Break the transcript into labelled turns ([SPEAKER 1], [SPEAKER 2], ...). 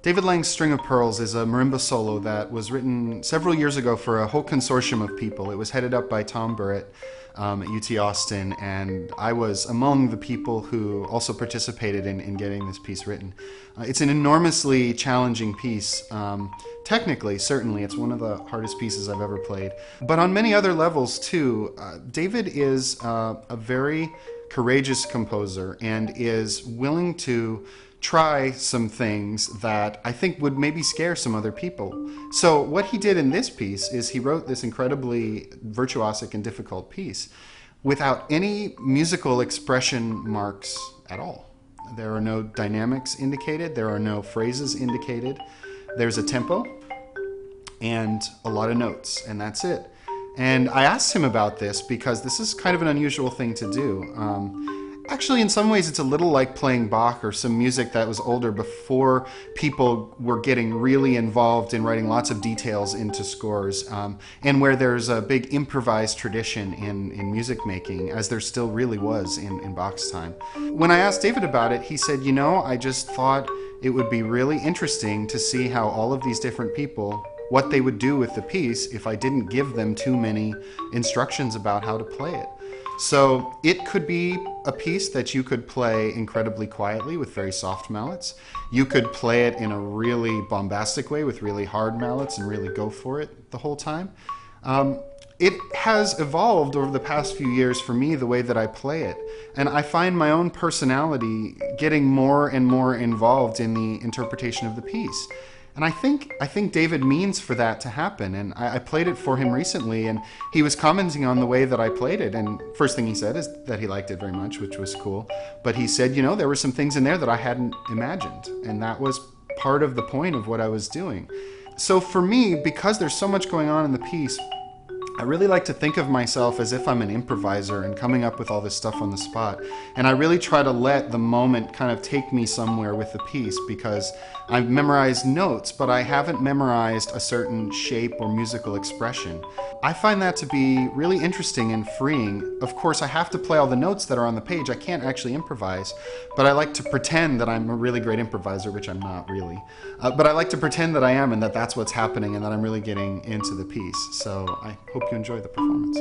[SPEAKER 1] David Lang's String of Pearls is a marimba solo that was written several years ago for a whole consortium of people. It was headed up by Tom Burrett at UT Austin, and I was among the people who also participated in getting this piece written. It's an enormously challenging piece. Technically, certainly, it's one of the hardest pieces I've ever played. But on many other levels, too, David is a very courageous composer and is willing to try some things that I think would maybe scare some other people. So what he did in this piece is he wrote this incredibly virtuosic and difficult piece without any musical expression marks at all. There are no dynamics indicated, there are no phrases indicated. There's a tempo and a lot of notes, and that's it. And I asked him about this because this is kind of an unusual thing to do. Actually, in some ways, it's a little like playing Bach or some music that was older before people were getting really involved in writing lots of details into scores, and where there's a big improvised tradition in music making, as there still really was in Bach's time. When I asked David about it, he said, you know, I just thought it would be really interesting to see how all of these different people, what they would do with the piece if I didn't give them too many instructions about how to play it. So it could be a piece that you could play incredibly quietly with very soft mallets. You could play it in a really bombastic way with really hard mallets and really go for it the whole time. It has evolved over the past few years for me, the way that I play it. And I find my own personality getting more and more involved in the interpretation of the piece. And I think David means for that to happen. And I played it for him recently, and he was commenting on the way that I played it. And first thing he said is that he liked it very much, which was cool. But he said, you know, there were some things in there that I hadn't imagined. And that was part of the point of what I was doing. So for me, because there's so much going on in the piece, I really like to think of myself as if I'm an improviser and coming up with all this stuff on the spot. And I really try to let the moment kind of take me somewhere with the piece, because I've memorized notes, but I haven't memorized a certain shape or musical expression. I find that to be really interesting and freeing. Of course, I have to play all the notes that are on the page. I can't actually improvise, but I like to pretend that I'm a really great improviser, which I'm not really. But I like to pretend that I am, and that that's what's happening, and that I'm really getting into the piece. So I hope you enjoy the performance.